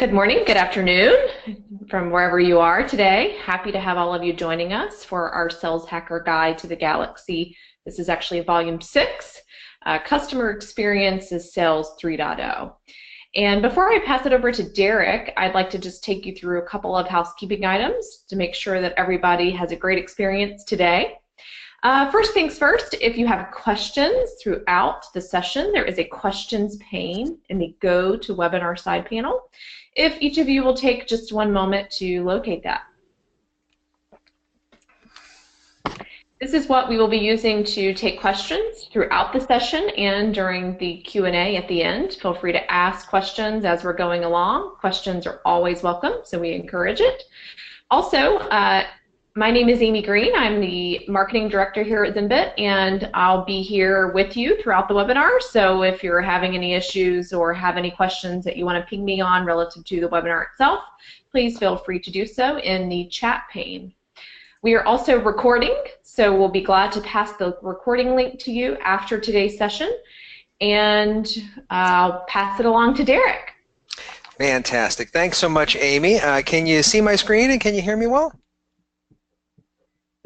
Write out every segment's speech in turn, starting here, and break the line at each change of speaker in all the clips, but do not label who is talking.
Good morning, good afternoon from wherever you are today. Happy to have all of you joining us for our Sales Hacker Guide to the Galaxy. This is actually volume 6. Customer Experience is Sales 3.0. And before I pass it over to Derek, I'd like to just take you through a couple of housekeeping items to make sure that everybody has a great experience today. First things first, if you have questions throughout the session, there is a questions pane in the Go to Webinar side panel. If each of you will take just one moment to locate that. This is what we will be using to take questions throughout the session and during the Q&A at the end. Feel free to ask questions as we're going along. Questions are always welcome, so we encourage it. Also, my name is Amy Green. I'm the Marketing Director here at ZynBit, and I'll be here with you throughout the webinar. So if you're having any issues or have any questions that you want to ping me on relative to the webinar itself, please feel free to do so in the chat pane. We are also recording, so we'll be glad to pass the recording link to you after today's session, and I'll pass it along to Derek.
Fantastic. Thanks so much, Amy. Can you see my screen and can you hear me well?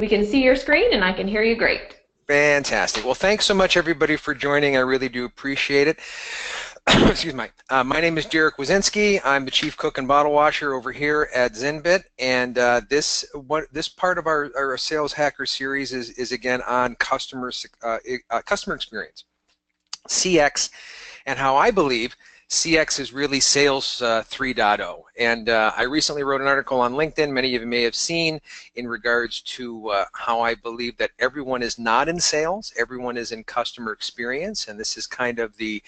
We can see your screen and I can hear you great.
Fantastic. Well, thanks so much, everybody, for joining. I really do appreciate it. Excuse me. My name is Derek Wyszynski. I'm the Chief Cook and Bottle Washer over here at ZynBit, and this part of our Sales Hacker series is again on customer experience, CX, and how I believe CX is really Sales 3.0. And I recently wrote an article on LinkedIn, many of you may have seen, in regards to how I believe that everyone is not in sales, everyone is in customer experience, and this is kind of the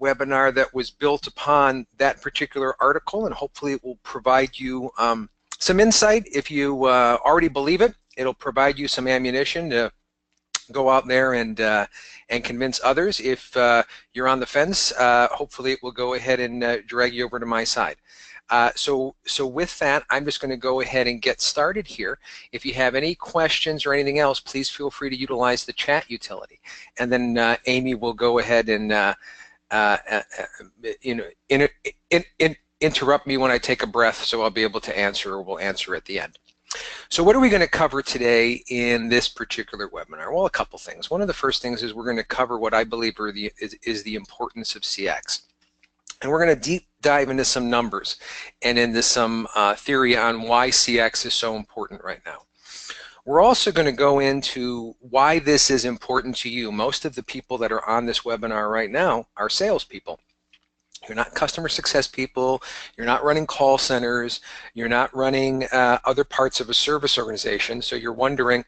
webinar that was built upon that particular article, and hopefully it will provide you some insight. If you already believe it, it'll provide you some ammunition to go out there and convince others. If you're on the fence, hopefully it will go ahead and drag you over to my side. So with that, I'm just going to go ahead and get started here. If you have any questions or anything else, please feel free to utilize the chat utility, and then Amy will go ahead and interrupt me when I take a breath, so I'll be able to answer, or we'll answer at the end. So what are we going to cover today in this particular webinar? Well, a couple things. One of the first things is we're going to cover what I believe is the importance of CX. And we're going to deep dive into some numbers and into some theory on why CX is so important right now. We're also going to go into why this is important to you. Most of the people that are on this webinar right now are salespeople. You're not customer success people, you're not running call centers, you're not running other parts of a service organization, so you're wondering,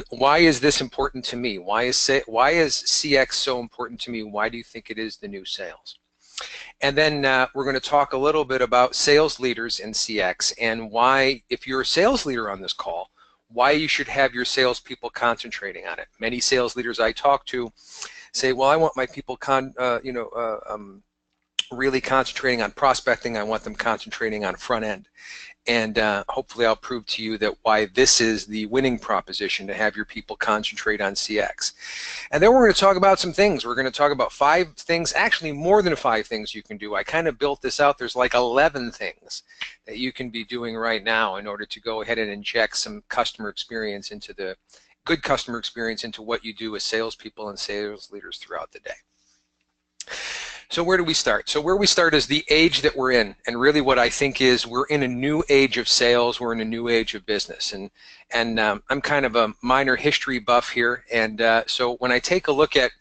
why is this important to me? Why is CX so important to me? Why do you think it is the new sales? And then we're going to talk a little bit about sales leaders in CX, and why, if you're a sales leader on this call, why you should have your salespeople concentrating on it. Many sales leaders I talk to say, well, I want my people really concentrating on prospecting. I want them concentrating on front end. And hopefully I'll prove to you that why this is the winning proposition, to have your people concentrate on CX. And then we're going to talk about some things. We're going to talk about 5 things, actually more than 5 things you can do. I kind of built this out. There's like 11 things that you can be doing right now in order to go ahead and inject some customer experience into good customer experience into what you do as salespeople and sales leaders throughout the day. So where do we start? So where we start is the age that we're in, and really what I think is we're in a new age of sales, we're in a new age of business, and I'm kind of a minor history buff here, and so when I take a look at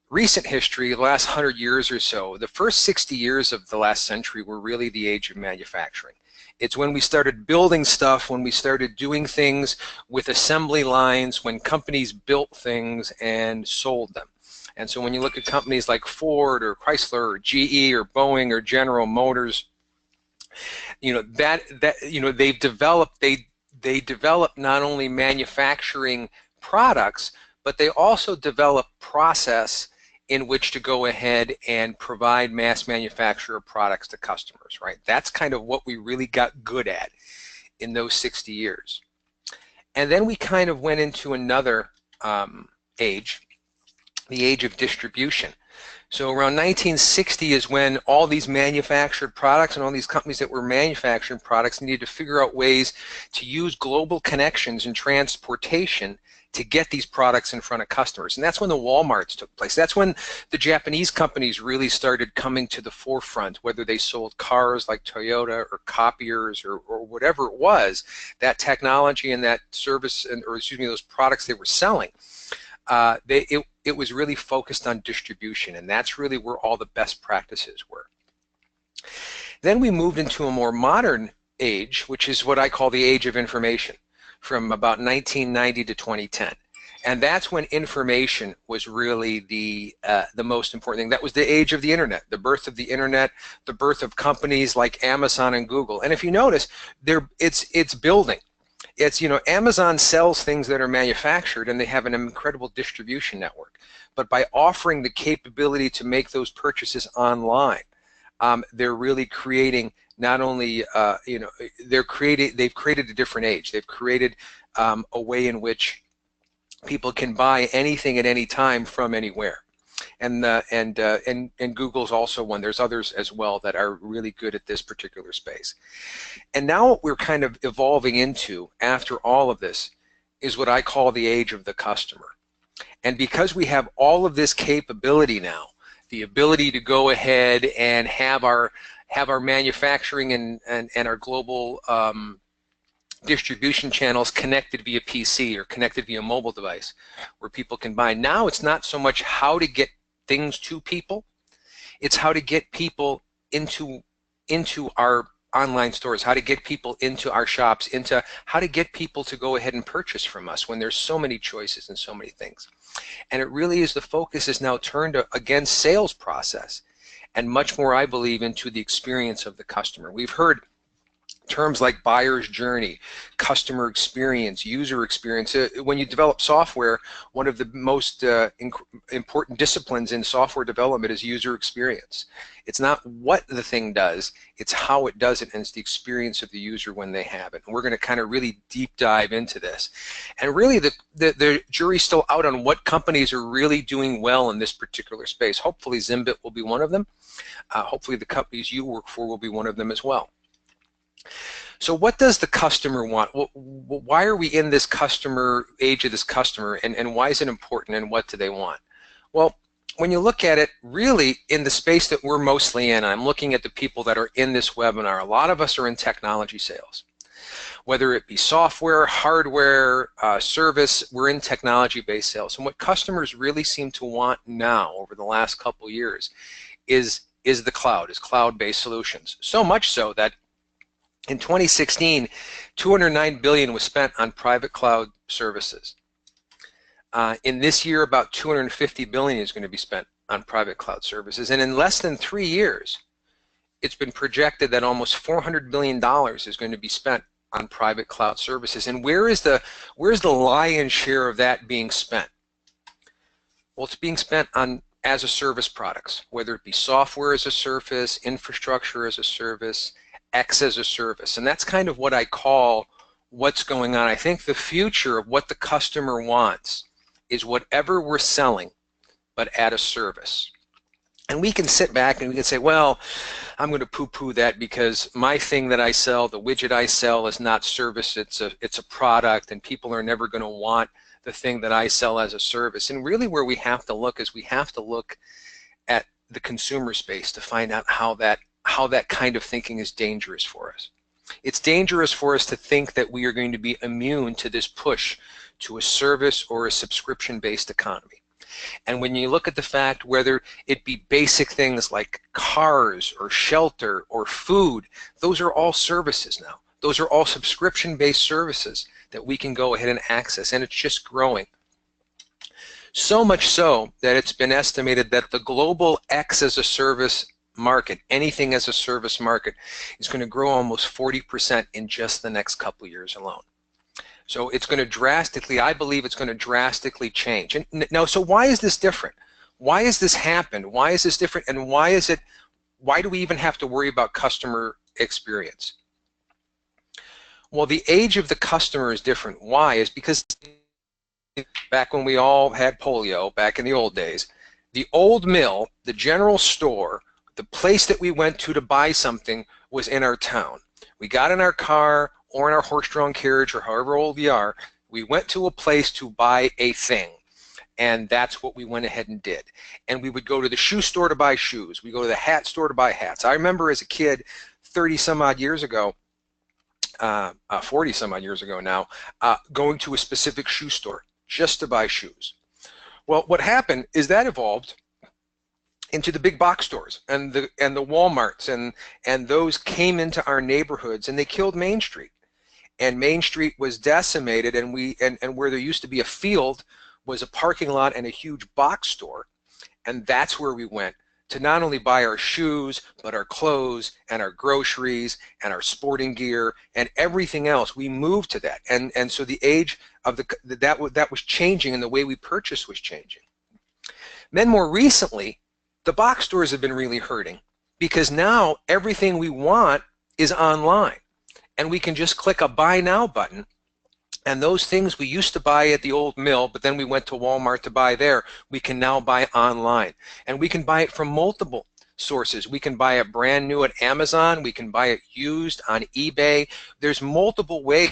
recent history, the last 100 years or so, the first 60 years of the last century were really the age of manufacturing. It's when we started building stuff, when we started doing things with assembly lines, when companies built things and sold them. And so when you look at companies like Ford or Chrysler or GE or Boeing or General Motors, you know, they've developed they develop not only manufacturing products, but they also develop process in which to go ahead and provide mass manufacturer products to customers, right? That's kind of what we really got good at in those 60 years. And then we kind of went into another age, the age of distribution. So around 1960 is when all these manufactured products and all these companies that were manufacturing products needed to figure out ways to use global connections and transportation to get these products in front of customers. And that's when the Walmarts took place. That's when the Japanese companies really started coming to the forefront, whether they sold cars like Toyota or copiers or whatever it was, that technology and that service, or excuse me, those products they were selling. It was really focused on distribution, and that's really where all the best practices were. Then we moved into a more modern age, which is what I call the age of information, from about 1990 to 2010. And that's when information was really the most important thing. That was the age of the internet, the birth of the internet, the birth of companies like Amazon and Google. And if you notice, it's building. It's, you know, Amazon sells things that are manufactured and they have an incredible distribution network. But by offering the capability to make those purchases online, they're really creating not only, you know, they've created a different age. They've created a way in which people can buy anything at any time from anywhere. And Google's also one. There's others as well that are really good at this particular space. And now what we're kind of evolving into after all of this is what I call the age of the customer. And because we have all of this capability now, the ability to go ahead and have our manufacturing and our global distribution channels connected via PC or connected via mobile device where people can buy. Now it's not so much how to get things to people, it's how to get people into our online stores, how to get people into our shops, into how to get people to go ahead and purchase from us when there's so many choices and so many things. And it really is, the focus is now turned against sales process and much more, I believe, into the experience of the customer. We've heard terms like buyer's journey, customer experience, user experience. When you develop software, one of the most important disciplines in software development is user experience. It's not what the thing does, it's how it does it, and it's the experience of the user when they have it. And we're going to kind of really deep dive into this. And really the jury's still out on what companies are really doing well in this particular space. Hopefully ZynBit will be one of them. Hopefully the companies you work for will be one of them as well. So what does the customer want? Why are we in this customer age of this customer, and why is it important, and what do they want? Well, when you look at it, really in the space that we're mostly in, I'm looking at the people that are in this webinar, a lot of us are in technology sales. Whether it be software, hardware, service, we're in technology-based sales. And what customers really seem to want now over the last couple years is the cloud, is cloud-based solutions. So much so that in 2016, $209 billion was spent on private cloud services. In this year, about $250 billion is going to be spent on private cloud services. And in less than 3 years, it's been projected that almost $400 billion is going to be spent on private cloud services. And where's the lion's share of that being spent? Well, it's being spent on as a service products, whether it be software as a service, infrastructure as a service, X as a service. And that's kind of what I call what's going on. I think the future of what the customer wants is whatever we're selling, but at a service. And we can sit back and we can say, well, I'm going to poo-poo that because my thing that I sell, the widget I sell, is not service, it's a product, and people are never going to want the thing that I sell as a service. And really where we have to look is we have to look at the consumer space to find out how that kind of thinking is dangerous for us. It's dangerous for us to think that we are going to be immune to this push to a service or a subscription-based economy. And when you look at the fact whether it be basic things like cars or shelter or food, those are all services now. Those are all subscription-based services that we can go ahead and access, and it's just growing. So much so that it's been estimated that the global X as a service market, anything as a service market, is going to grow almost 40% in just the next couple of years alone. So it's going to drastically, I believe it's going to drastically change. And now, so why is this different? Why has this happened? Why is this different? And why do we even have to worry about customer experience? Well, the age of the customer is different. Why? Is because back when we all had polio, back in the old days, The old mill, the general store, the place that we went to buy something was in our town. We got in our car or in our horse-drawn carriage or however old we are, we went to a place to buy a thing. And that's what we went ahead and did. And we would go to the shoe store to buy shoes. We go to the hat store to buy hats. I remember as a kid, 30 some odd years ago, 40 some odd years ago now, going to a specific shoe store just to buy shoes. Well, what happened is that evolved into the big box stores and the Walmarts, and those came into our neighborhoods and they killed Main Street. And Main Street was decimated, and where there used to be a field was a parking lot and a huge box store, and that's where we went to not only buy our shoes, but our clothes and our groceries and our sporting gear and everything else. We moved to that, and so the age of that was changing, and the way we purchased was changing. Then more recently, the box stores have been really hurting because now everything we want is online, and we can just click a buy now button. And those things we used to buy at the old mill, but then we went to Walmart to buy there, we can now buy online. And we can buy it from multiple sources. We can buy it brand new at Amazon. We can buy it used on eBay. There's multiple ways